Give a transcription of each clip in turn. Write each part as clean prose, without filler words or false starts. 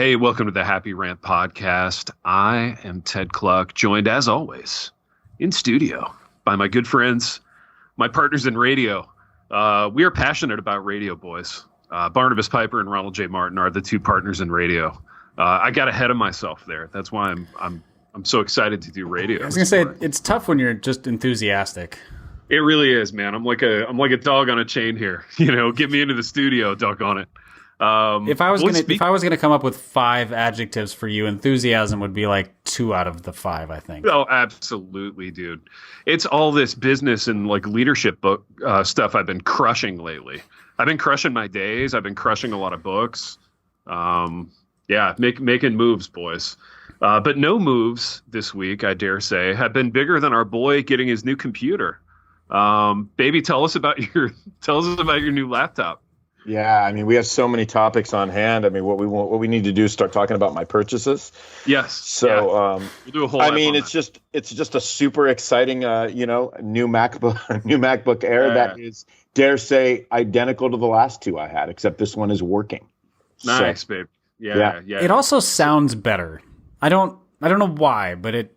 Hey, welcome to the Happy Rant podcast. I am Ted Cluck, joined as always in studio by my good friends, my partners in radio. We are passionate about radio, boys. Barnabas Piper and Ronald J. Martin are the two partners in radio. I got ahead of myself there. That's why I'm so excited to do radio. I was gonna say it's tough when you're just enthusiastic. It really is, man. I'm like a dog on a chain here. You know, get me into the studio, doggone it. If I was gonna come up with 5 adjectives for you, enthusiasm would be like 2 out of the 5, I think. Oh, absolutely, dude. It's all this business and like leadership book stuff I've been crushing lately. I've been crushing my days. I've been crushing a lot of books. Making moves, boys. But no moves this week, I dare say, have been bigger than our boy getting his new computer. Baby, tell us about your new laptop. Yeah, I mean, we have so many topics on hand. I mean, what we need to do is start talking about my purchases. Yes. So, we'll do a whole. I mean, it's just a super exciting, new MacBook Air that is, dare say, identical to the last 2 I had, except this one is working. Nice, babe. Yeah. It also sounds better. I don't know why, but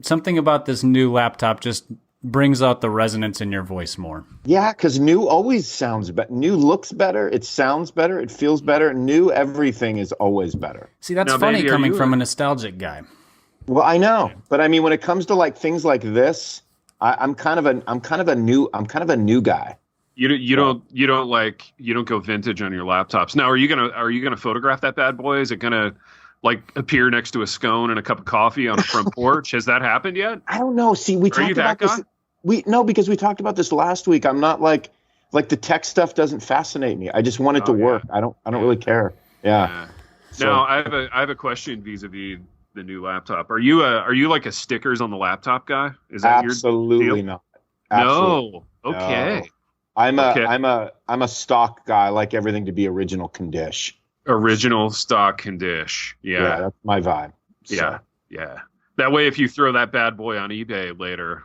something about this new laptop just brings out the resonance in your voice more. Yeah, because new always sounds better. New looks better. It sounds better. It feels better. New everything is always better. See, that's funny coming from a nostalgic guy. Well, I know, but I mean, when it comes to like things like this, I'm kind of a new guy. You don't go vintage on your laptops. Now, are you gonna photograph that bad boy? Is it gonna like appear next to a scone and a cup of coffee on a front porch? Has that happened yet? I don't know. See, we talked about this. Because we talked about this last week. I'm not like the tech stuff doesn't fascinate me. I just want it to work. I don't really care. Yeah. So. Now I have a question vis-a-vis the new laptop. Are you like a stickers on the laptop guy? Is that absolutely your deal? Not? Absolutely. No. Okay. No. I'm a stock guy. I like everything to be original condition. Original stock condition. Yeah, that's my vibe. So. Yeah. That way, if you throw that bad boy on eBay later,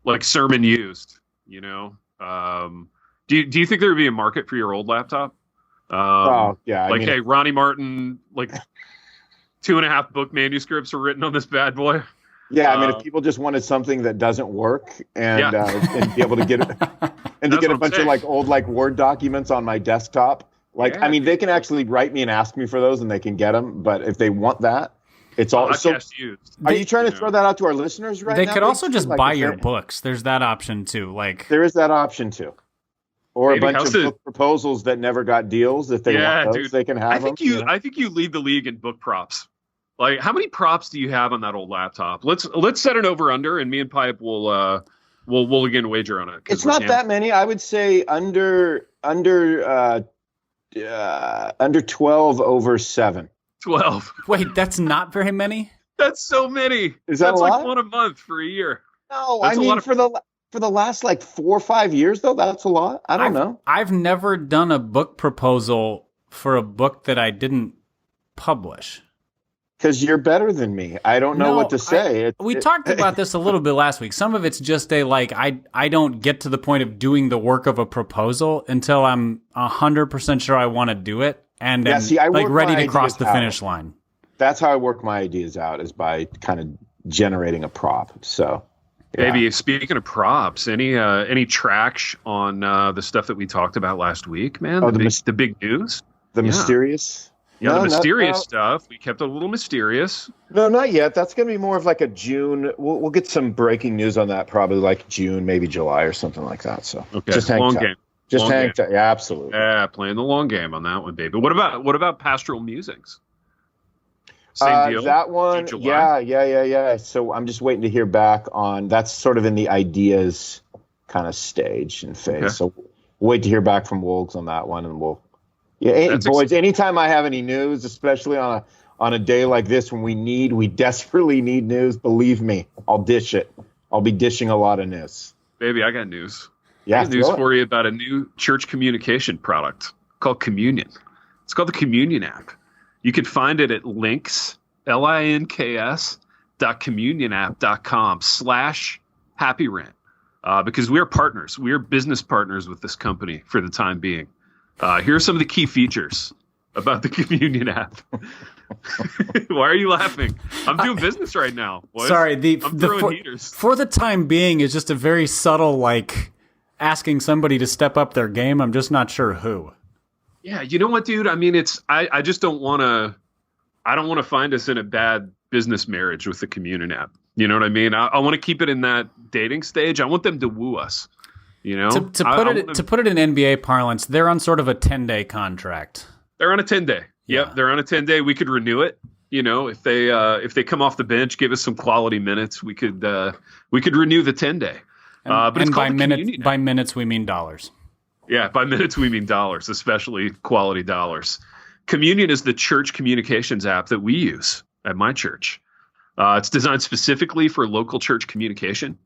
like sermon used, you know, do you think there would be a market for your old laptop? Hey, Ronnie Martin, like 2.5 book manuscripts were written on this bad boy. Yeah, I mean, if people just wanted something that doesn't work and be able to get it and to get a bunch of like old like Word documents on my desktop, I mean, they can actually write me and ask me for those, and they can get them. But if they want that, it's all. So, are you trying to throw that out to our listeners right now? They could also just buy your books. There's that option too. There is that option too. Or a bunch of book proposals that never got deals. If they want those, they can have them. I think you lead the league in book props. Like, how many props do you have on that old laptop? Let's set an over under, and me and Pipe will again wager on it. It's not that many. I would say under 12 over 7. 12. Wait, that's not very many? That's so many. Is that that's a lot? Like one a month for a year. No, that's for the last like 4 or 5 years though, that's a lot. I don't know. I've never done a book proposal for a book that I didn't publish. Because you're better than me. I don't know what to say. We talked about this a little bit last week. Some of it's just I don't get to the point of doing the work of a proposal until I'm 100% sure I want to do it and ready to cross the finish line. That's how I work my ideas out, is by kind of generating a prop. So, maybe speaking of props, any traction on the stuff that we talked about last week, man? Oh, the big news, the mysterious. Yeah, the mysterious stuff. We kept it a little mysterious. No, not yet. That's going to be more of like a June. We'll get some breaking news on that probably like June, maybe July or something like that. So just hang tight. Just hang tight. Yeah, absolutely. Yeah, playing the long game on that one, baby. What about Pastoral Musings? Same deal. That one, yeah. So I'm just waiting to hear back on. That's sort of in the ideas kind of stage and phase. Okay. So we'll wait to hear back from Wolgs on that one, and we'll. Yeah, boys. Anytime I have any news, especially on a day like this when we desperately need news, believe me, I'll dish it. I'll be dishing a lot of news. Baby, I got news. Yeah, I got news for you about a new church communication product called Communion. It's called the Communion app. You can find it at links.communionapp.com/Happy Rant because we are partners. We are business partners with this company for the time being. Here are some of the key features about the Communion app. Why are you laughing? I'm doing business right now. Boys. Sorry, I'm throwing heaters. For the time being is just a very subtle, like, asking somebody to step up their game. I'm just not sure who. Yeah, you know what, dude? I mean, I just don't want to. I don't want to find us in a bad business marriage with the Communion app. You know what I mean? I want to keep it in that dating stage. I want them to woo us. You know, to put it in NBA parlance, they're on sort of a 10-day contract. They're on a 10-day. Yeah. Yep, they're on a 10-day. We could renew it. You know, if they come off the bench, give us some quality minutes, we could renew the 10-day. But it's by minutes we mean dollars. Yeah, by minutes we mean dollars, especially quality dollars. Communion is the church communications app that we use at my church. It's designed specifically for local church communication.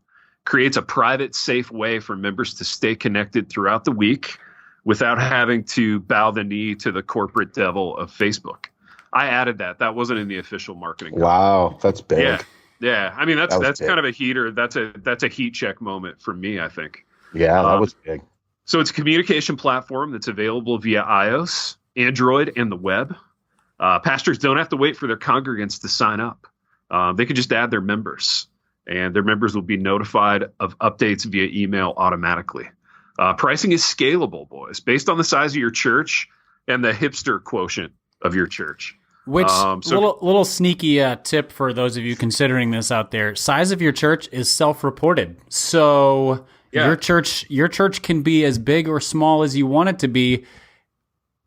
Creates a private, safe way for members to stay connected throughout the week without having to bow the knee to the corporate devil of Facebook. I added that. That wasn't in the official marketing. Wow, that's big. Yeah. I mean, that's kind of a heater. That's a heat check moment for me, I think. Yeah, that was big. So it's a communication platform that's available via iOS, Android, and the web. Pastors don't have to wait for their congregants to sign up. They can just add their members, and their members will be notified of updates via email automatically. Pricing is scalable, boys, based on the size of your church and the hipster quotient of your church. Which little sneaky tip for those of you considering this out there: size of your church is self-reported. So your church can be as big or small as you want it to be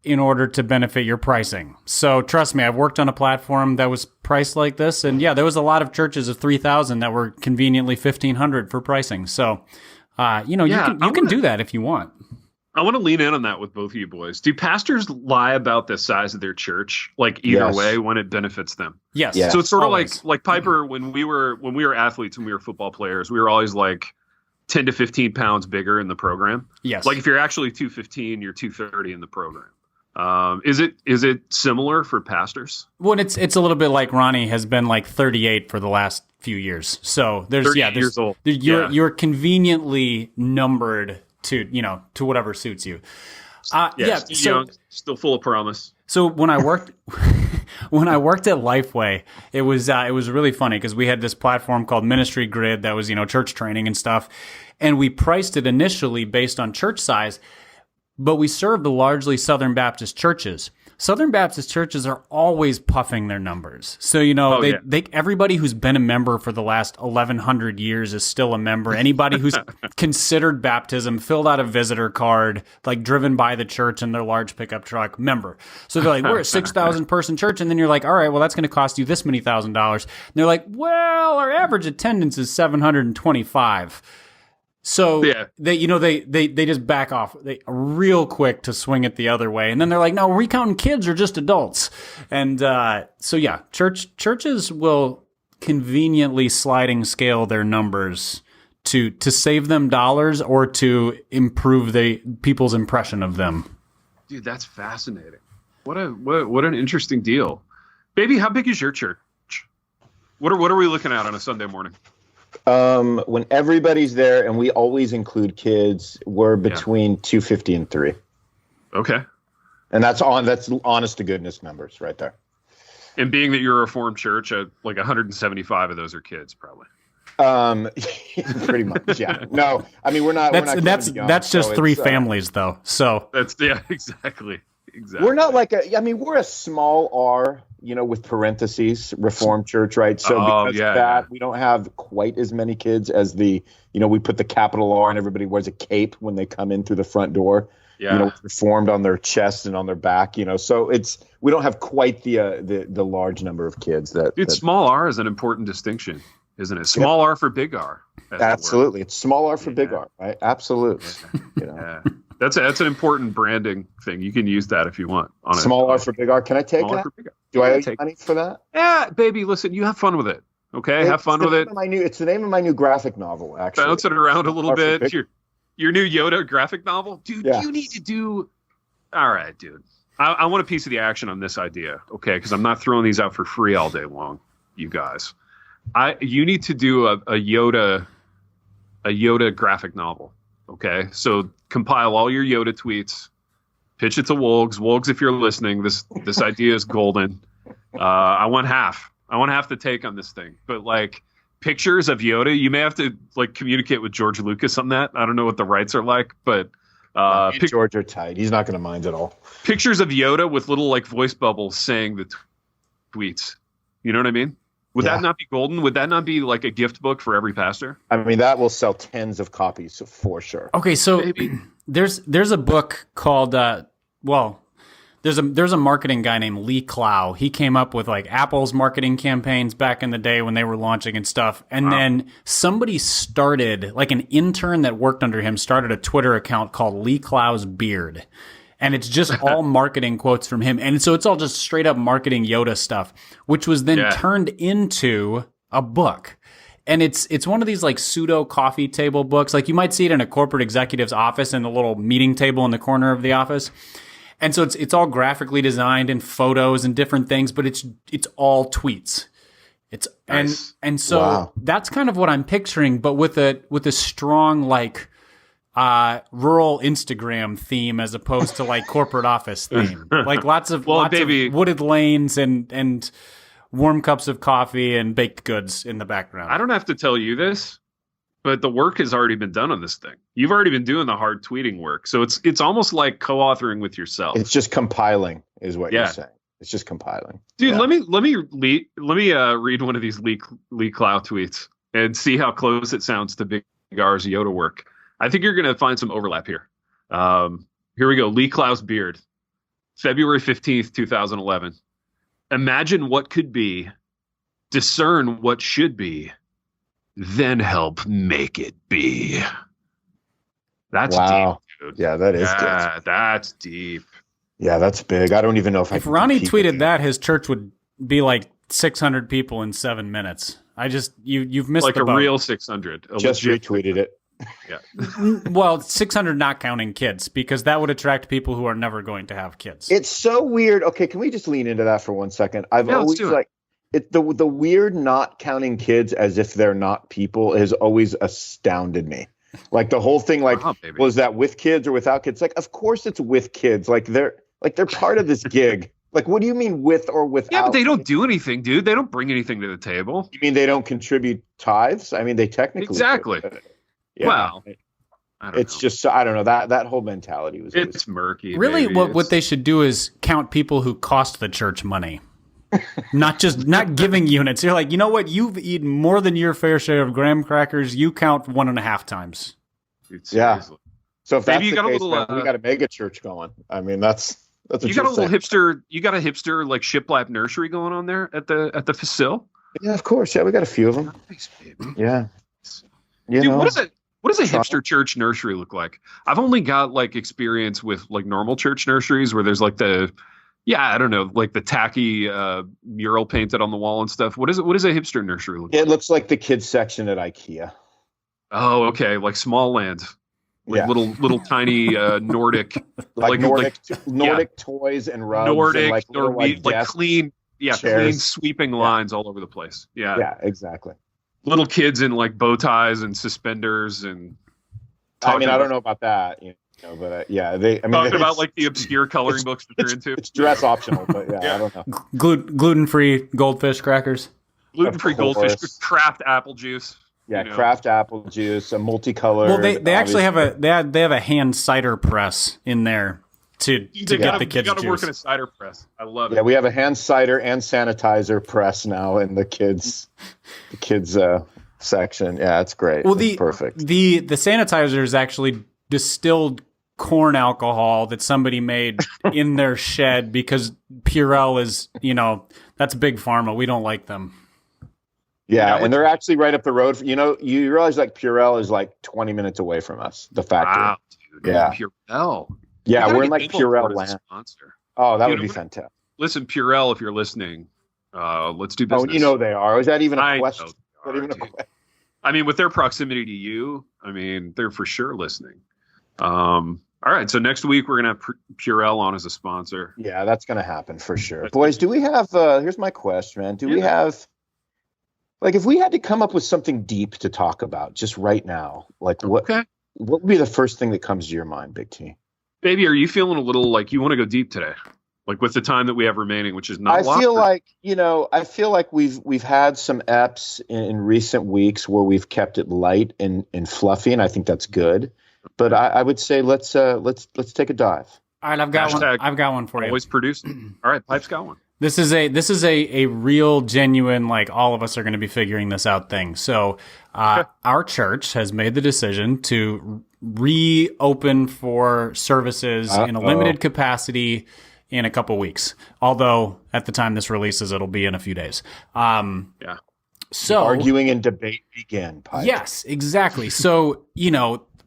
in order to benefit your pricing. So trust me, I've worked on a platform that was priced like this, and there was a lot of churches of 3,000 that were conveniently 1,500 for pricing. So you can do that if you want. I want to lean in on that with both of you boys. Do pastors lie about the size of their church, like either way, when it benefits them? Yes. So it's sort of like Piper when we were athletes, when we were football players, we were always like 10 to 15 pounds bigger in the program. Yes. Like if you're actually 215, you're 230 in the program. Is it similar for pastors? Well, it's a little bit like Ronnie has been like 38 for the last few years. So there's years old. You're conveniently numbered to whatever suits you. Still young, still full of promise. So when I worked at Lifeway, it was really funny because we had this platform called Ministry Grid that was church training and stuff, and we priced it initially based on church size. But we served largely Southern Baptist churches. Southern Baptist churches are always puffing their numbers. So, everybody who's been a member for the last 1,100 years is still a member. Anybody who's considered baptism, filled out a visitor card, like driven by the church in their large pickup truck, member. So they're like, we're a 6,000 person church. And then you're like, all right, well, that's going to cost you this many $1,000. And they're like, well, our average attendance is 725. So they just back off real quick to swing it the other way, and then they're like, "No, are we counting kids or just adults?" And churches will conveniently sliding scale their numbers to save them dollars or to improve people's impression of them. Dude, that's fascinating. What an interesting deal, baby. How big is your church? What are we looking at on a Sunday morning? When everybody's there, and we always include kids, we're between 250 and 3. Okay. And that's honest to goodness numbers right there. And being that you're a Reformed church, like 175 of those are kids, probably. Pretty much, yeah. No, I mean we're not. That's just so 3 families, though. So that's exactly. We're not like we're a small R, with parentheses, Reformed church, right? So because of that, we don't have quite as many kids as we put the capital R and everybody wears a cape when they come in through the front door. Yeah. Reformed on their chest and on their back, So we don't have quite the large number of kids that. Small R is an important distinction, isn't it? Small R for big R. Absolutely. It's small R for big R, right? Absolutely. Yeah. That's an important branding thing. You can use that if you want. Small R for big R. Can I take that? Do I owe you money for that? Yeah, baby. Listen, you have fun with it. Okay, have fun with it. It's the name of my new graphic novel. Actually, bounce it around a little bit. Your new Yoda graphic novel, dude. Yeah. You need to do. All right, dude. I want a piece of the action on this idea. Okay, because I'm not throwing these out for free all day long. You guys, you need to do a Yoda graphic novel. Okay, so compile all your Yoda tweets, pitch it to Wolgs. Wolgs, if you're listening, this idea is golden. I want half. I want half the take on this thing. But like pictures of Yoda, you may have to like communicate with George Lucas on that. I don't know what the rights are like, but George are tight. He's not going to mind at all. Pictures of Yoda with little like voice bubbles saying the tweets. You know what I mean? Would that not be golden? Would that not be like a gift book for every pastor? I mean, that will sell tens of copies for sure. Okay, so there's a book called there's a marketing guy named Lee Clow. He came up with like Apple's marketing campaigns back in the day when they were launching and stuff. And then somebody started, like an intern that worked under him, started a Twitter account called Lee Clow's Beard. And it's just all marketing quotes from him. And so it's all just straight up marketing Yoda stuff, which was then turned into a book. And it's one of these like pseudo coffee table books. Like you might see it in a corporate executive's office in the little meeting table in the corner of the office. And so it's all graphically designed and photos and different things, but it's all tweets. It's nice. And so that's kind of what I'm picturing, but with a strong like rural Instagram theme as opposed to like corporate office theme. Like lots of wooded lanes and warm cups of coffee and baked goods in the background. I don't have to tell you this, but the work has already been done on this thing. You've already been doing the hard tweeting work. So it's almost like co-authoring with yourself. It's just compiling is what you're saying. It's just compiling. Dude, let me read one of these Lee Clow tweets and see how close it sounds to Big R's Yoda work. I think you're going to find some overlap here. Here we go. Lee Clow's Beard, February 15th, 2011. Imagine what could be, discern what should be, then help make it be. That's deep, dude. Yeah, that is good. That's deep. Yeah, that's big. I don't even know if Ronnie tweeted that, his church would be like 600 people in 7 minutes. You've missed like the boat. A real 600. Just retweeted it. Yeah. Well, 600 not counting kids, because that would attract people who are never going to have kids. It's so weird. Okay, can we just lean into that for 1 second? I've always like the weird not counting kids as if they're not people has always astounded me. Like the whole thing, like was that with kids or without kids? Like, of course it's with kids. Like they're part of this gig. Like, what do you mean with or without? Yeah, but they don't do anything, dude. They don't bring anything to the table. You mean they don't contribute tithes? I mean, they technically exactly. Yeah, well, it's just I don't know that whole mentality was it's murky. Really, what they should do is count people who cost the church money, not giving units. You're like, you know what? You've eaten more than your fair share of graham crackers. You count 1.5 times. Yeah. So if that's the case, we got a mega church going. I mean, that's what you got a little hipster. You got a hipster like shiplap nursery going on there at the facility. Yeah, of course. Yeah, we got a few of them. Nice, baby. Yeah. Dude, what does a hipster church nursery look like? I've only got like experience with like normal church nurseries where there's like I don't know, like the tacky mural painted on the wall and stuff. What does a hipster nursery look like? It looks like the kids section at IKEA. Oh, okay, like small land, like little tiny Nordic, Nordic toys and rugs, Nordic and like clean, clean sweeping lines all over the place. Yeah, exactly. Little kids in like bow ties and suspenders and. I mean, I don't know about that, but talking about like the obscure coloring books that they're into. It's dress optional, but I don't know. Gluten-free goldfish crackers. Gluten-free goldfish, Kraft apple juice. Yeah, Kraft apple juice, a multicolored. Well, they actually have a hand cider press in there to get the kids' juice. You got to work in a cider press. I love it. Yeah, we have a hand cider and sanitizer press now in the kids' section. Yeah, it's great. Well, it's perfect. The sanitizer is actually distilled corn alcohol that somebody made in their shed because Purell is, that's big pharma. We don't like them. Yeah, and they're actually right up the road. You realize like Purell is like 20 minutes away from us, the factory. Wow, dude. Yeah. Purell. Yeah, we're in like Purell land. Oh, that would be fantastic. Listen, Purell, if you're listening, let's do business. Oh, they are. Is that even a question? I mean, with their proximity to you, I mean, they're for sure listening. All right, so next week we're going to have Purell on as a sponsor. Yeah, that's going to happen for sure. Boys, do we have, here's my question, man. Do we have, like, if we had to come up with something deep to talk about just right now, like what would be the first thing that comes to your mind, Big T? Baby, are you feeling a little like you want to go deep today? Like with the time that we have remaining, which is not. I feel like we've had some eps in recent weeks where we've kept it light and fluffy, and I think that's good. But I would say let's take a dive. All right, I've got one. I've got one for you. Always producing. All right, Pipe's got one. This is a real genuine, like, all of us are going to be figuring this out thing. So our church has made the decision to reopen for services in a limited capacity in a couple weeks. Although at the time this releases, it'll be in a few days. So arguing and debate begin. Pipe. Yes, exactly. So,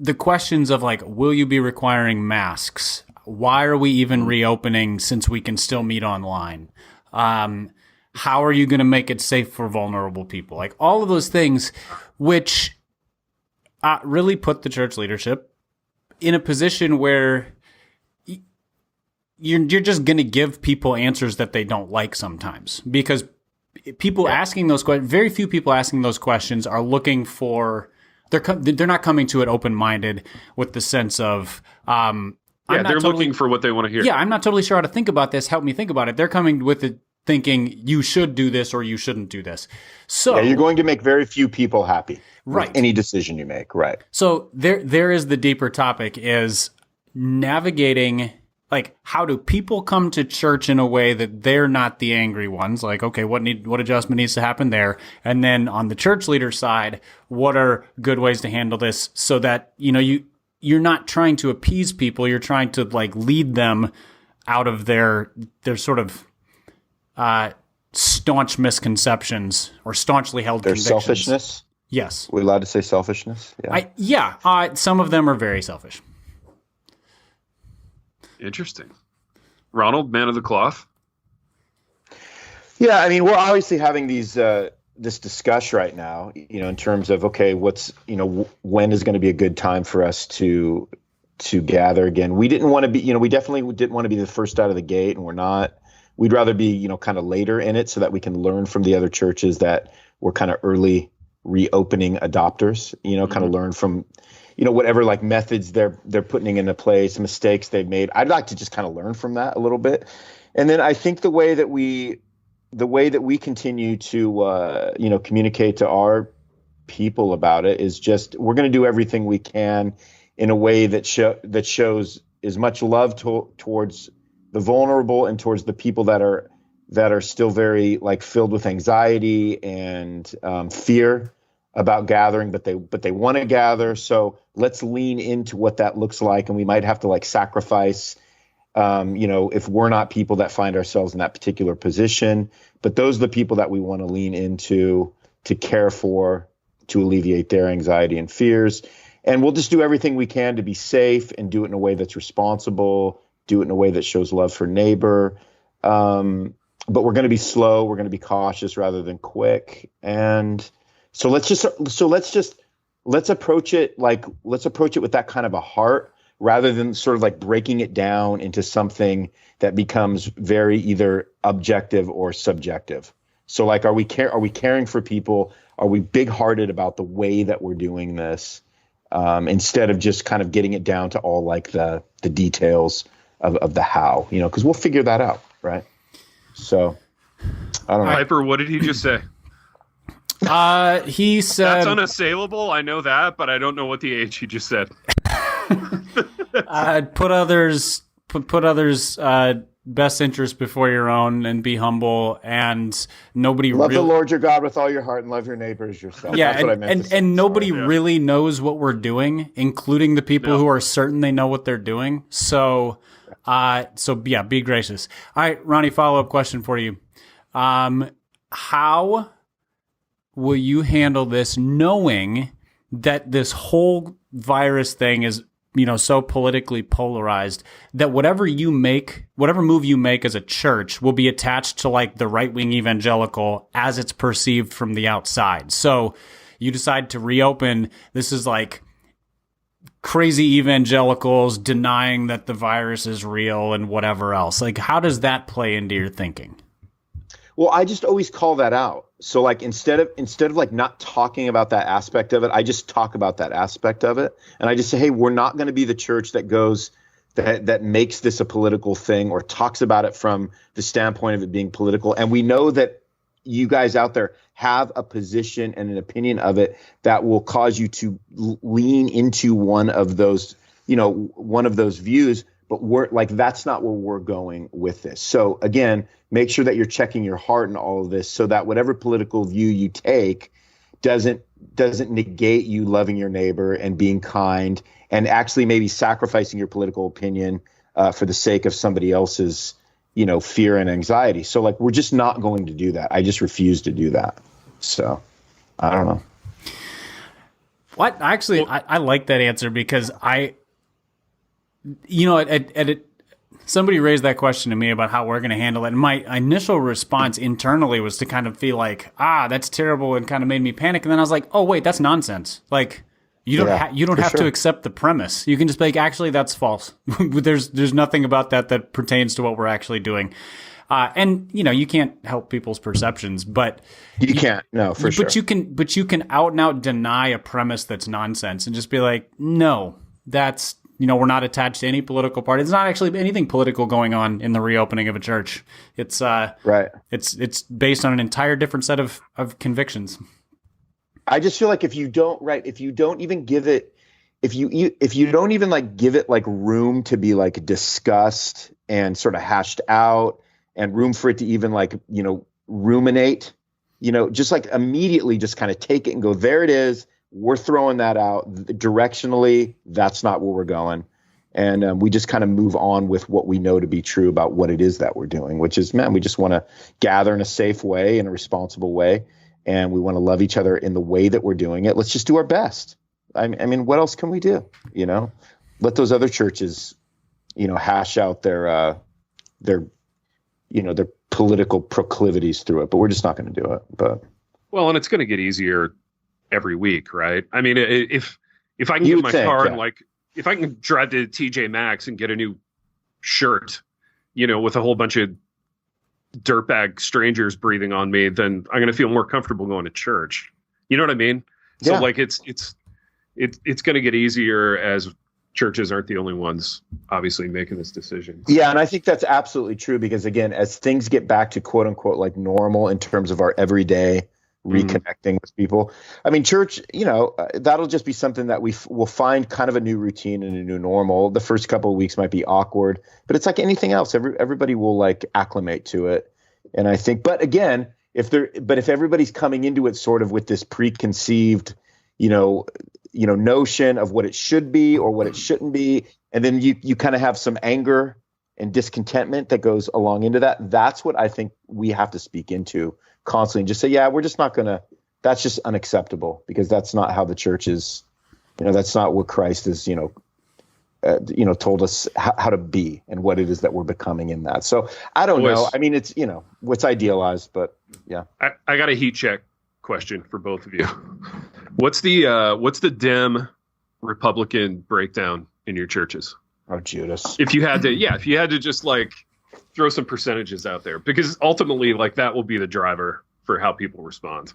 the questions of like, will you be requiring masks? Why are we even reopening since we can still meet online? How are you going to make it safe for vulnerable people? Like all of those things, which really put the church leadership in a position where you're just going to give people answers that they don't like sometimes, because people asking those questions, very few people asking those questions are looking for, they're not coming to it open-minded with the sense of, they're looking for what they want to hear. Yeah, I'm not totally sure how to think about this. Help me think about it. They're coming with it thinking you should do this or you shouldn't do this. So you're going to make very few people happy. Right. With any decision you make. Right. So there is the deeper topic, is navigating, like, how do people come to church in a way that they're not the angry ones? Like, okay, what adjustment needs to happen there? And then on the church leader side, what are good ways to handle this so that, you're not trying to appease people. You're trying to like lead them out of their sort of staunch misconceptions or staunchly held their convictions. Selfishness. Yes. We're allowed to say selfishness. Yeah. Some of them are very selfish. Interesting. Ronald, man of the cloth. Yeah, I mean, we're obviously having this discussion right now, in terms of, okay, when is going to be a good time for us to gather again? We didn't want to be, we definitely didn't want to be the first out of the gate, and we're not. We'd rather be, kind of later in it so that we can learn from the other churches that were kind of early reopening adopters, kind of learn from, whatever like methods they're putting into place, mistakes they've made. I'd like to just kind of learn from that a little bit. And then I think the way that we continue to, communicate to our people about it is just, we're going to do everything we can in a way that shows as much love towards the vulnerable and towards the people that are still very like filled with anxiety and fear about gathering, but they want to gather. So let's lean into what that looks like. And we might have to like sacrifice, if we're not people that find ourselves in that particular position, but those are the people that we want to lean into to care for, to alleviate their anxiety and fears. And we'll just do everything we can to be safe and do it in a way that's responsible, do it in a way that shows love for neighbor. But we're going to be slow. We're going to be cautious rather than quick. And so let's approach it with that kind of a heart, rather than sort of like breaking it down into something that becomes very either objective or subjective. So like, are we caring for people? Are we big-hearted about the way that we're doing this, instead of just kind of getting it down to all like the details of the how, because we'll figure that out, right? So I don't know. Piper, what did he just say? He said that's unassailable. I know that, but I don't know what the H he just said. Put others' best interest before your own, and be humble, and nobody love the Lord your God with all your heart and love your neighbor as yourself. Yeah, that's what I meant. And nobody really knows what we're doing, including the people who are certain they know what they're doing. So be gracious. All right, Ronnie, follow-up question for you. How will you handle this, knowing that this whole virus thing is, so politically polarized that whatever move you make as a church will be attached to like the right-wing evangelical as it's perceived from the outside? So you decide to reopen. This is like crazy evangelicals denying that the virus is real and whatever else. Like, how does that play into your thinking? Well, I just always call that out. So like, instead of like not talking about that aspect of it, I just talk about that aspect of it. And I just say, hey, we're not going to be the church that goes that makes this a political thing or talks about it from the standpoint of it being political. And we know that you guys out there have a position and an opinion of it that will cause you to lean into one of those views. But we're like, that's not where we're going with this. So again, make sure that you're checking your heart in all of this so that whatever political view you take doesn't negate you loving your neighbor and being kind and actually maybe sacrificing your political opinion for the sake of somebody else's, fear and anxiety. So like, we're just not going to do that. I just refuse to do that. So I don't know. What? Actually, I like that answer because somebody raised that question to me about how we're going to handle it. And my initial response internally was to kind of feel like, that's terrible, and kind of made me panic. And then I was like, oh, wait, that's nonsense. Like, you don't have to accept the premise. You can just be like, actually, that's false. There's nothing about that pertains to what we're actually doing. And you can't help people's perceptions, but you can't. No, for sure. But you can out and out deny a premise that's nonsense and just be like, no, that's, we're not attached to any political party. There's not actually anything political going on in the reopening of a church. It's right. It's based on an entire different set of convictions. I just feel like if you don't even give it, if you don't even like give it like room to be like discussed and sort of hashed out and room for it to even like, ruminate, just like immediately just kind of take it and go, there it is. We're throwing that out directionally. That's not where we're going. And we just kind of move on with what we know to be true about what it is that we're doing, which is, we just want to gather in a safe way, in a responsible way. And we want to love each other in the way that we're doing it. Let's just do our best. I mean, what else can we do? Let those other churches, hash out their political proclivities through it, but we're just not going to do it. But and it's going to get easier every week, right? I mean, if I can get my car and like, if I can drive to TJ Maxx and get a new shirt, with a whole bunch of dirtbag strangers breathing on me, then I'm going to feel more comfortable going to church. You know what I mean? So like, it's going to get easier as churches aren't the only ones obviously making this decision. Yeah. And I think that's absolutely true because again, as things get back to quote unquote, like normal in terms of our everyday reconnecting with people. I mean, church, that'll just be something that will find kind of a new routine and a new normal. The first couple of weeks might be awkward, but it's like anything else. Everybody will like acclimate to it. And I think, but again, if everybody's coming into it sort of with this preconceived, notion of what it should be or what it shouldn't be, and then you kind of have some anger and discontentment that goes along into that. That's what I think we have to speak into constantly and just say, we're just not gonna, that's just unacceptable because that's not how the church is, that's not what Christ is, told us how to be and what it is that we're becoming in that. So I don't know. I mean, it's, what's idealized, but yeah. I got a heat check question for both of you. What's the Dem Republican breakdown in your churches? Oh, Judas. If you had to just like throw some percentages out there, because ultimately like that will be the driver for how people respond.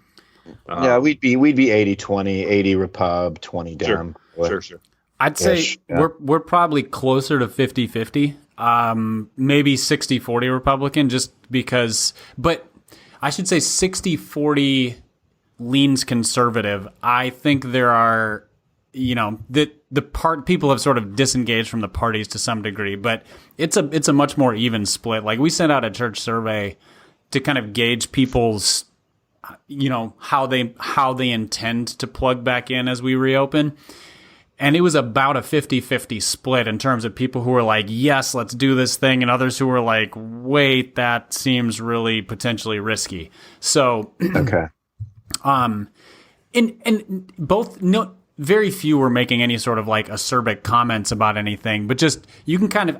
We'd be 80-20, 80 Repub, 20 Dem. Sure. I'd say we're probably closer to 50-50, maybe 60-40 Republican, just because, but I should say 60-40 leans conservative. I think there are, people have sort of disengaged from the parties to some degree, but it's a much more even split. Like we sent out a church survey to kind of gauge people's, how they intend to plug back in as we reopen. And it was about a 50-50 split in terms of people who were like, yes, let's do this thing, and others who were like, wait, that seems really potentially risky. So, okay. And both, very few were making any sort of like acerbic comments about anything, but just you can kind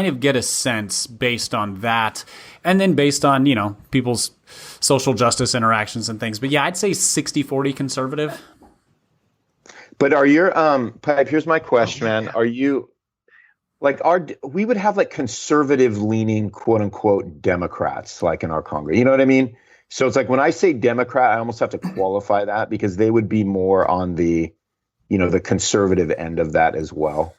of get a sense based on that, and then based on people's social justice interactions and things. But yeah, I'd say 60-40 conservative. But are your Pipe? Here's my question, man. Are you like we would have like conservative leaning quote unquote Democrats like in our Congress? You know what I mean? So it's like when I say Democrat, I almost have to qualify that because they would be more on the the conservative end of that as well.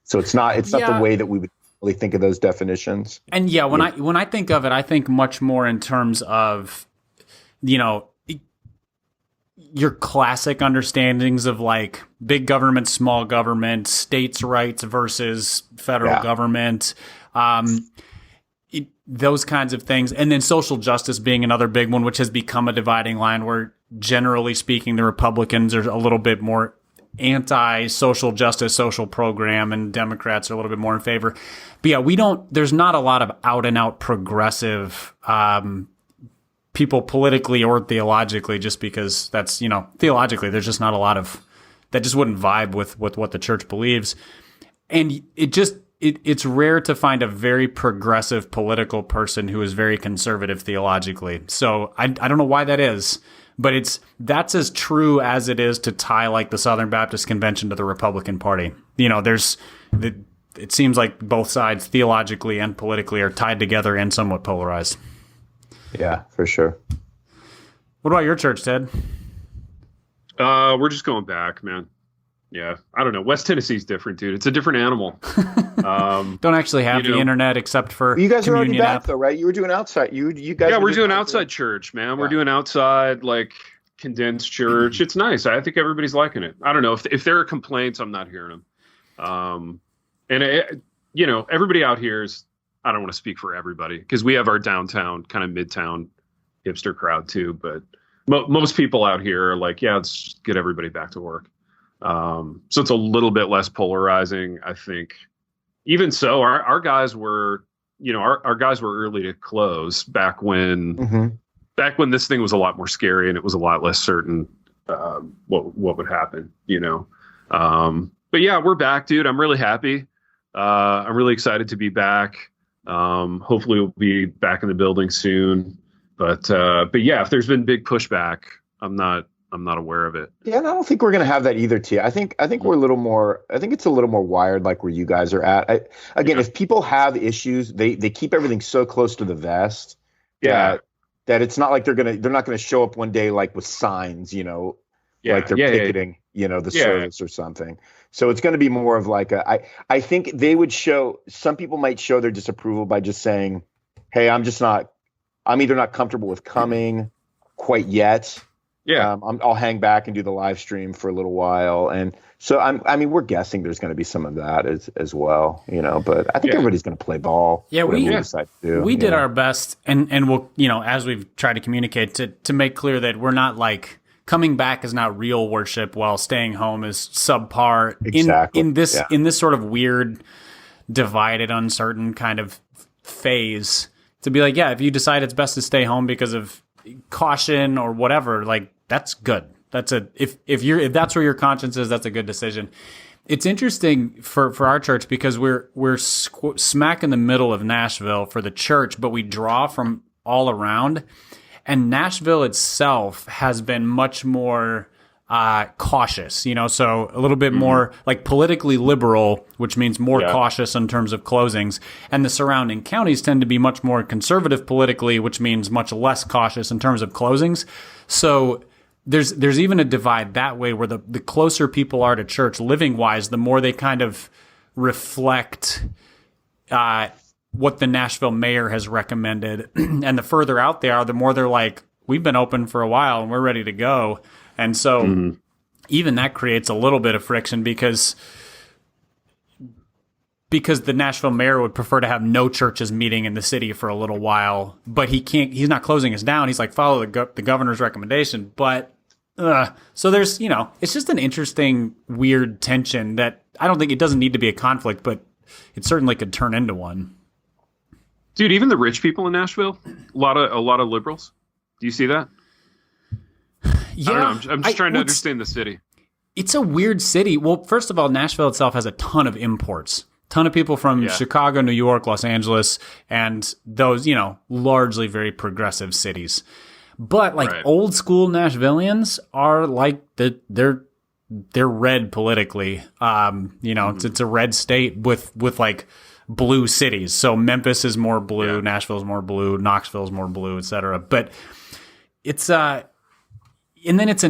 So it's not the way that we would really think of those definitions. And when I think of it, I think much more in terms of, your classic understandings of like big government, small government, states' rights versus federal government, those kinds of things. And then social justice being another big one, which has become a dividing line where, generally speaking, the Republicans are a little bit more anti-social justice, social program, and Democrats are a little bit more in favor. But yeah, there's not a lot of out and out progressive, people politically or theologically, just because that's, theologically, there's just not a lot of, that just wouldn't vibe with what the church believes. And it's rare to find a very progressive political person who is very conservative theologically. So I don't know why that is, but that's as true as it is to tie like the Southern Baptist Convention to the Republican Party. It seems like both sides theologically and politically are tied together and somewhat polarized. Yeah, for sure. What about your church, Ted? We're just going back, man. Yeah, I don't know. West Tennessee's different, dude. It's a different animal. Don't actually have the internet except for you guys are already back app. though, right? You were doing outside. You guys. Yeah, we're doing outside church, man. Yeah. We're doing outside like condensed church. It's nice. I think everybody's liking it. I don't know if there are complaints. I'm not hearing them. Everybody out here is. I don't want to speak for everybody because we have our downtown kind of midtown hipster crowd too. But most people out here are like, yeah, let's get everybody back to work. So it's a little bit less polarizing, I think. Even so, our guys were, our guys were early to close back when this thing was a lot more scary and it was a lot less certain what would happen, But yeah, we're back, dude. I'm really happy. I'm really excited to be back. Hopefully we'll be back in the building soon. But yeah, if there's been big pushback, I'm not aware of it. Yeah, and I don't think we're going to have that either, T. I think we're a little more. I think it's a little more wired, like where you guys are at. If people have issues, they keep everything so close to the vest. Yeah. That it's not like they're not gonna show up one day like with signs, like they're picketing, the service or something. So it's going to be more of like I think they would some people might show their disapproval by just saying, hey, I'm either not comfortable with coming quite yet. Yeah. I'll hang back and do the live stream for a little while. And so we're guessing there's going to be some of that as well, but I think everybody's going to play ball. Yeah. We did our best and we'll, as we've tried to communicate to make clear that we're not like, coming back is not real worship while staying home is subpar. Exactly. In this sort of weird, divided, uncertain kind of phase to be like, yeah, if you decide it's best to stay home because of caution or whatever, like that's good. If that's where your conscience is, that's a good decision. It's interesting for our church because we're smack in the middle of Nashville for the church, but we draw from all around. And Nashville itself has been much more cautious, so a little bit more like politically liberal, which means more cautious in terms of closings. And the surrounding counties tend to be much more conservative politically, which means much less cautious in terms of closings. So there's even a divide that way where the closer people are to church living wise, the more they kind of reflect what the Nashville mayor has recommended. And the further out they are, the more they're like, we've been open for a while and we're ready to go. And so even that creates a little bit of friction because the Nashville mayor would prefer to have no churches meeting in the city for a little while, but he's not closing us down. He's like, follow the governor's recommendation. But so there's, it's just an interesting, weird tension that I don't think it doesn't need to be a conflict, but it certainly could turn into one. Dude, even the rich people in Nashville, a lot of liberals. Do you see that? Yeah, I don't know. I'm just trying to understand the city. It's a weird city. Well, first of all, Nashville itself has a ton of imports. Ton of people from Chicago, New York, Los Angeles, and those, largely very progressive cities. But old school Nashvillians are like they're red politically. It's a red state with like blue cities. So Memphis is more blue, Nashville's more blue, Knoxville's more blue, etc. But it's And then it's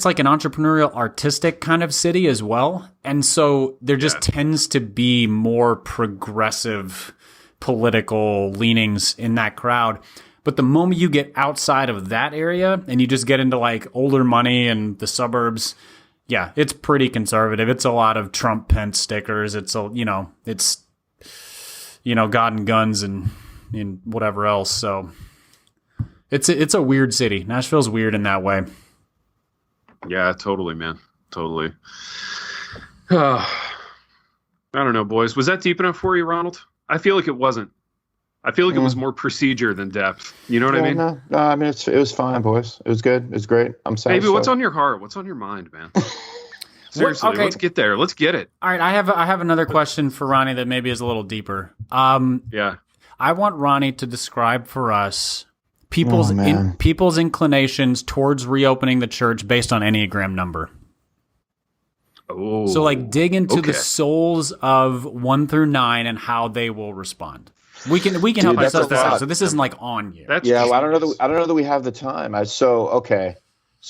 like an entrepreneurial, artistic kind of city as well. And so there just tends to be more progressive political leanings in that crowd. But the moment you get outside of that area and you just get into like older money and the suburbs, yeah, it's pretty conservative. It's a lot of Trump Pence stickers. It's God and guns and whatever else. So it's a weird city. Nashville's weird in that way. Yeah, totally, man. Totally. I don't know, boys. Was that deep enough for you, Ronald? I feel like it wasn't. I feel like it was more procedure than depth. You know what I mean? No, I mean, it was fine, boys. It was good. It was great. I'm satisfied. Baby, what's on your heart? What's on your mind, man? Seriously, let's get there. Let's get it. All right, I have another question for Ronnie that maybe is a little deeper. Yeah. I want Ronnie to describe for us people's inclinations towards reopening the church based on Enneagram number. Oh. So like dig into the souls of 1 through 9 and how they will respond. We can help ourselves this out. So this isn't like on you. I don't know that we have the time. So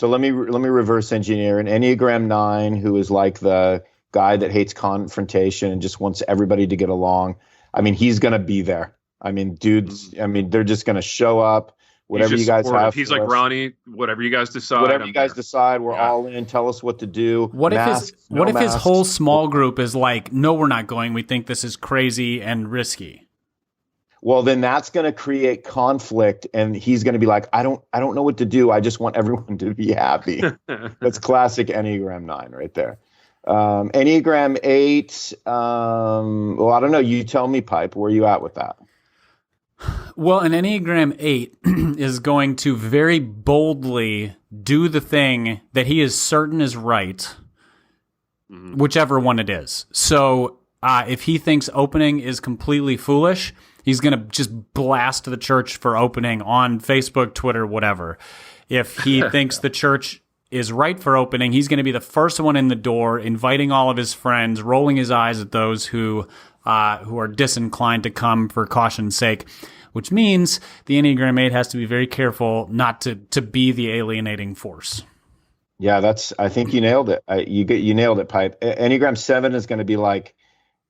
let me reverse engineer an Enneagram 9 who is like the guy that hates confrontation and just wants everybody to get along. I mean, he's going to be there. I mean, dudes, they're just going to show up. Whatever you guys have. He's like, Ronnie, whatever you guys decide. Whatever you guys decide, we're all in. Tell us what to do. What if his whole small group is like, no, we're not going. We think this is crazy and risky. Well, then that's going to create conflict, and he's going to be like, I don't know what to do. I just want everyone to be happy. That's classic Enneagram 9 right there. Enneagram 8. Well, I don't know. You tell me, Pipe. Where are you at with that? Well, an Enneagram 8 is going to very boldly do the thing that he is certain is right, whichever one it is. So if he thinks opening is completely foolish, he's going to just blast the church for opening on Facebook, Twitter, whatever. If he thinks the church is right for opening, he's going to be the first one in the door, inviting all of his friends, rolling his eyes at those who are disinclined to come for caution's sake, which means the Enneagram 8 has to be very careful not to be the alienating force. Yeah, I think you nailed it. You nailed it, Pipe. Enneagram 7 is going to be like,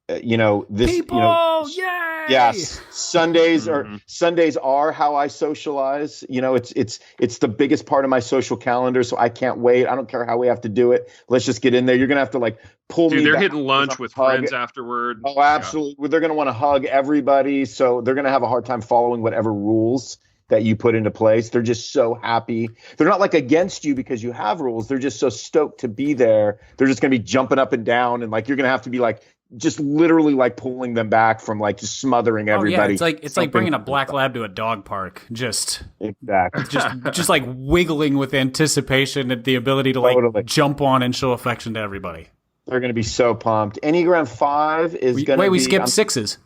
this. People, yay! Yes, Sundays are how I socialize. It's the biggest part of my social calendar, so I can't wait. I don't care how we have to do it. Let's just get in there. You're gonna have to like pull me. They're back hitting lunch with friends afterward. Oh, absolutely. Yeah. They're gonna want to hug everybody, so they're gonna have a hard time following whatever rules that you put into place. They're just so happy. They're not like against you because you have rules. They're just so stoked to be there. They're just gonna be jumping up and down, and like you're gonna have to be like, just literally like pulling them back from like just smothering everybody. Yeah, it's like bringing a black lab to a dog park. Just exactly. just like wiggling with anticipation and the ability to like jump on and show affection to everybody. They're going to be so pumped. Enneagram 5 is going to be... Wait, we skipped 6s.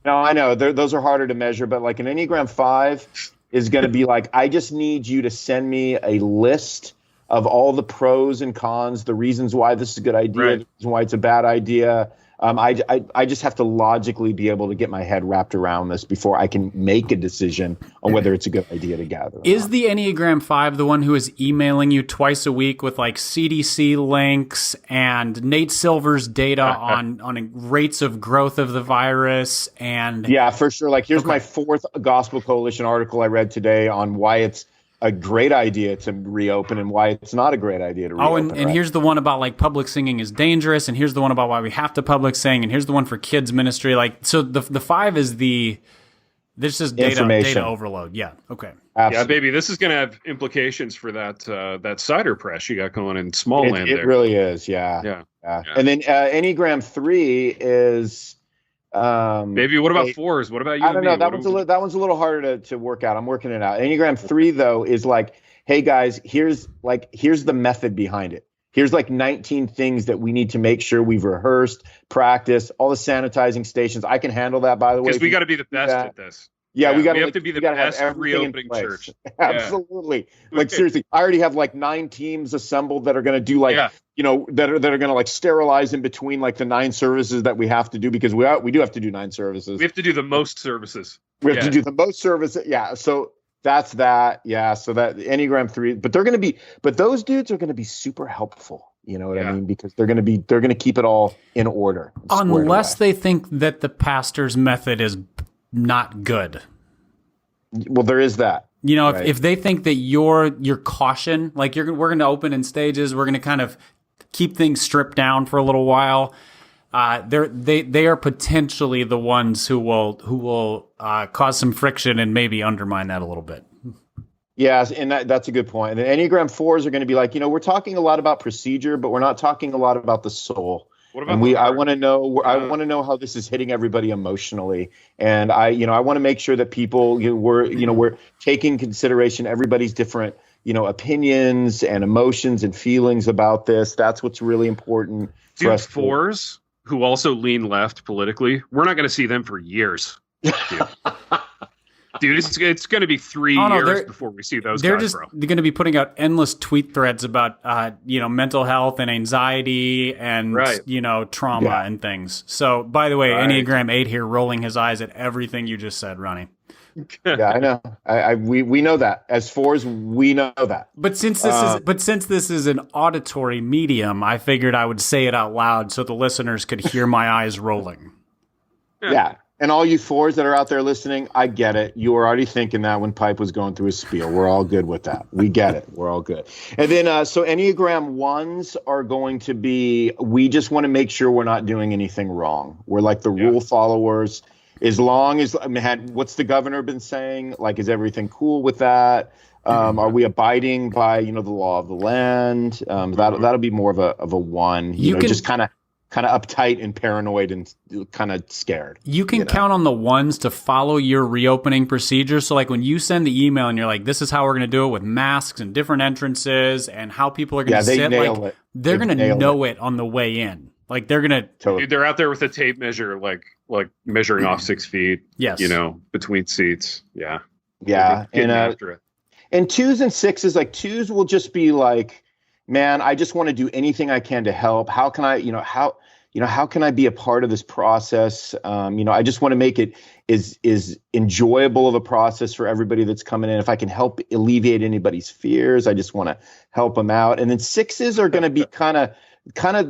No, I know. Those are harder to measure, but like an Enneagram 5 is going to be like, I just need you to send me a list of all the pros and cons, the reasons why this is a good idea, the reason why it's a bad idea. I just have to logically be able to get my head wrapped around this before I can make a decision on whether it's a good idea to gather. Is the Enneagram 5 the one who is emailing you twice a week with like CDC links and Nate Silver's data on rates of growth of the virus? And yeah, for sure. Like here's my 4th Gospel Coalition article I read today on why it's a great idea to reopen and why it's not a great idea to reopen. And here's the one about like public singing is dangerous, and here's the one about why we have to public sing, and here's the one for kids ministry. Like, so the 5 is this is data overload. Yeah. Okay. Absolutely. Yeah, baby, this is going to have implications for that cider press you got going in small land. It really is. Yeah. And then Enneagram 3 is. Maybe what about 4s? What about you? I don't know. That one's a little harder to work out. I'm working it out. Enneagram 3 though is like, hey guys, here's the method behind it. Here's like 19 things that we need to make sure we've rehearsed, practiced, all the sanitizing stations. I can handle that, by the way. Because we got to be the best at this. Yeah, we have to be the best reopening church. Absolutely. Yeah. Like seriously, I already have like 9 teams assembled that are going to do like, that are going to like sterilize in between like the 9 services that we have to do, because we do have to do 9 services. We have to do the most services. We have to do the most services. Yeah. So That's that. Yeah. So that Enneagram 3, but those dudes are going to be super helpful. You know what I mean? Because they're going to keep it all in order. Unless they think that the pastor's method is not good. Well, there is that. You know, if they think that your caution, like we're going to open in stages, we're going to kind of keep things stripped down for a little while. They are potentially the ones who will cause some friction and maybe undermine that a little bit. Yes, and that's a good point. And the Enneagram 4s are going to be like, we're talking a lot about procedure, but we're not talking a lot about the soul. What about I want to know. I want to know how this is hitting everybody emotionally, and I want to make sure that people, we're taking consideration everybody's different, opinions and emotions and feelings about this. That's what's really important. Dude, 4s who also lean left politically, we're not going to see them for years. Dude, it's going to be 3 years before we see those guys, bro. They're going to be putting out endless tweet threads about, mental health and anxiety and, trauma and things. So, by the way, Enneagram 8 here rolling his eyes at everything you just said, Ronnie. Yeah, I know. We know that. As 4s, we know that. But since this is an auditory medium, I figured I would say it out loud so the listeners could hear my eyes rolling. Yeah. And all you 4s that are out there listening, I get it. You were already thinking that when Pipe was going through his spiel. We're all good with that. We get it. We're all good. And then, so Enneagram 1s are going to be, we just want to make sure we're not doing anything wrong. We're like the rule followers. As long as, what's the governor been saying? Like, is everything cool with that? Are we abiding by, the law of the land? That'll be more of a 1. You can just kind of uptight and paranoid and kind of scared. You can count on the 1s to follow your reopening procedure. So like when you send the email and you're like, this is how we're going to do it with masks and different entrances and how people are going to sit, like they're going to know it on the way in. Like they're going to, Dude, they're out there with a tape measure, like measuring off 6 feet, yes, between seats. Yeah. Yeah. And after it. And 2s and 6s, like 2s will just be like, man, I just want to do anything I can to help. How can I, how can I be a part of this process? I just want to make it is enjoyable of a process for everybody that's coming in. If I can help alleviate anybody's fears, I just want to help them out. And then 6s are going to be kind of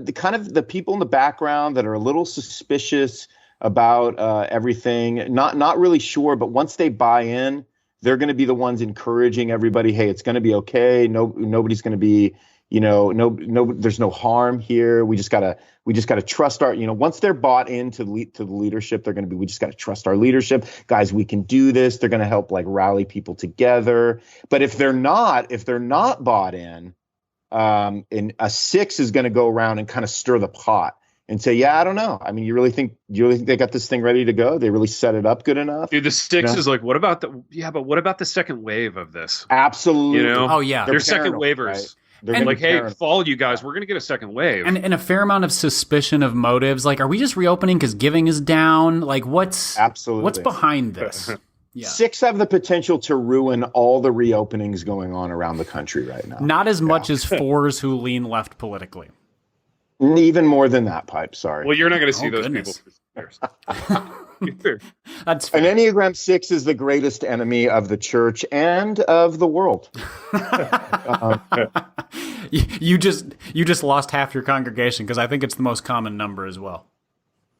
the people in the background that are a little suspicious about everything, not really sure, but once they buy in, they're going to be the ones encouraging everybody. Hey, it's going to be okay. Nobody's going to be, there's no harm here. We just gotta trust our, once they're bought into the leadership, they're going to be, we just got to trust our leadership. Guys, we can do this. They're going to help like rally people together. But if they're not bought in, and a 6 is going to go around and kind of stir the pot and say, yeah, I don't know. I mean, you really think they got this thing ready to go? They really set it up good enough? Dude, the 6 is like, what about the second wave of this? Absolutely. Oh yeah. They're second waivers. Right? They're like, hey, fall, you guys, we're going to get a second wave. And a fair amount of suspicion of motives. Like, are we just reopening because giving is down? Like, what's behind this? Yeah. 6 have the potential to ruin all the reopenings going on around the country right now. Not as much as 4s who lean left politically. Even more than that, Pipe. Sorry. Well, you're not going to see those people for years. That's fair. An Enneagram 6 is the greatest enemy of the church and of the world. You just lost half your congregation because I think it's the most common number as well.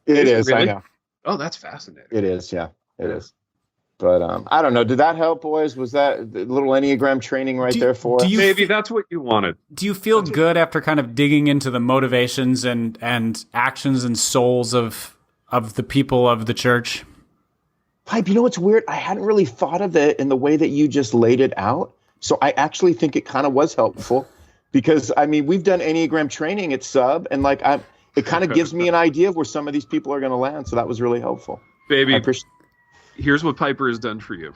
It is. Really? I know. Oh, that's fascinating. It is. Yeah, it is. But I don't know. Did that help, boys? Was that a little Enneagram training there for us? Maybe that's what you wanted. Do you feel good after kind of digging into the motivations and actions and souls of the people of the church? Pipe, you know what's weird? I hadn't really thought of it in the way that you just laid it out. So I actually think it kind of was helpful because, I mean, we've done Enneagram training at Sub, and like it kind of gives me an idea of where some of these people are going to land. So that was really helpful. Baby, here's what Piper has done for you.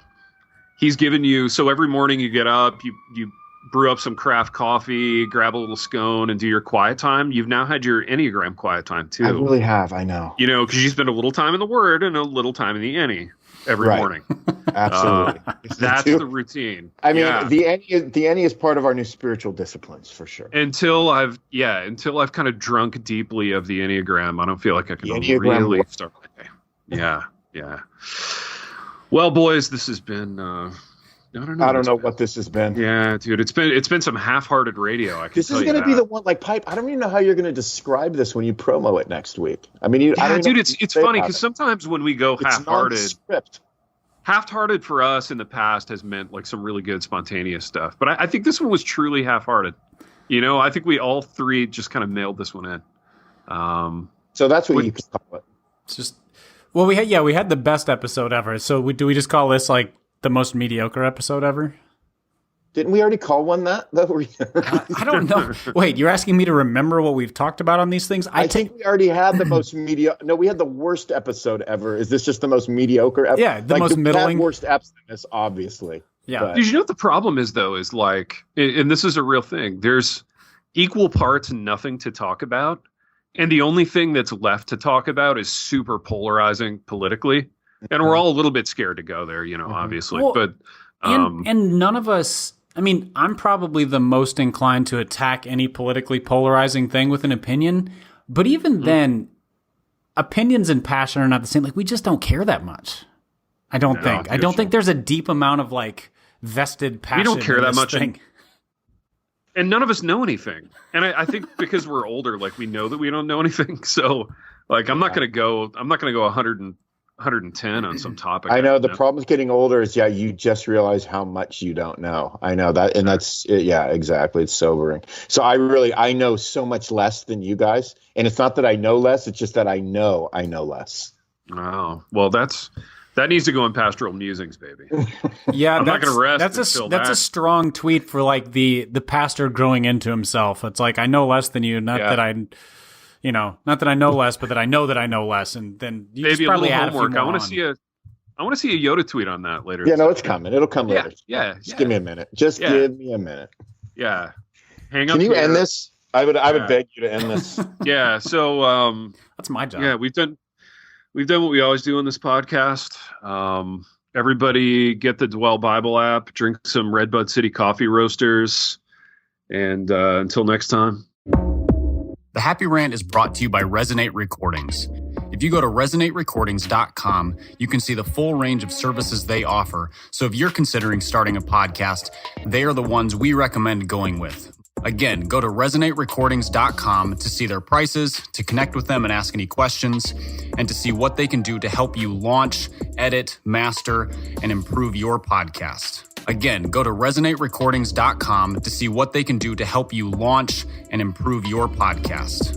He's given you, so every morning you get up, you brew up some craft coffee, grab a little scone, and do your quiet time. You've now had your Enneagram quiet time, too. I really have, I know. Because you spend a little time in the Word and a little time in the Enne every morning. Absolutely. That's the routine. I mean, the Enne is part of our new spiritual disciplines, for sure. Until I've kind of drunk deeply of the Enneagram, I don't feel like I can really start my day. Yeah. Well, boys, this has been I don't know. I don't know what this has been. Yeah, dude, it's been some half-hearted radio. This is going to be the one, like, Pipe. I don't even know how you're going to describe this when you promo it next week. I mean, dude, it's funny because sometimes when we go half-hearted, half-hearted for us in the past has meant like some really good spontaneous stuff. But I think this one was truly half-hearted. You know, I think we all three just kind of nailed this one in. So that's what you could call it. It's just, well, we had the best episode ever. So do we just call this like the most mediocre episode ever? Didn't we already call one that? I don't know. Wait, you're asking me to remember what we've talked about on these things? I think we already had the most mediocre. No, we had the worst episode ever. Is this just the most mediocre episode? Yeah, the most middling. Had worst apps than this, obviously. Yeah. But. Did you know what the problem is, though, is like, and this is a real thing, there's equal parts nothing to talk about. And the only thing that's left to talk about is super polarizing politically. And we're all a little bit scared to go there, you know, obviously. Well, but and none of us, I mean, I'm probably the most inclined to attack any politically polarizing thing with an opinion. But even then, opinions and passion are not the same. Like, we just don't care that much. I don't think. I don't think there's a deep amount of like vested passion. We don't care that much. Thing. And none of us know anything. And I think because we're older, like we know that we don't know anything. So like, I'm not going to go 110 on some topic. I know the problem with getting older is, you just realize how much you don't know. I know that. And that's, exactly. It's sobering. So I know so much less than you guys. And it's not that I know less. It's just that I know less. Oh, well, that needs to go in Pastoral Musings, baby. Yeah, I'm not going to rest. That's a strong tweet for like the pastor growing into himself. It's like, I know less than you, not that I know less, but that I know less, and then you maybe just probably a little add homework. I want to see a Yoda tweet on that later. Yeah, no, it's coming. It'll come later. Yeah. Just give me a minute. Give me a minute. Yeah. Hang up. Can you end this? I would beg you to end this. Yeah. So that's my job. Yeah, we've done what we always do on this podcast. Everybody get the Dwell Bible app, drink some Redbud City coffee roasters, and until next time. The Happy Rant is brought to you by Resonate Recordings. If you go to resonaterecordings.com, you can see the full range of services they offer. So if you're considering starting a podcast, they are the ones we recommend going with. Again, go to resonaterecordings.com to see their prices, to connect with them and ask any questions, and to see what they can do to help you launch, edit, master, and improve your podcast. Again, go to resonaterecordings.com to see what they can do to help you launch and improve your podcast.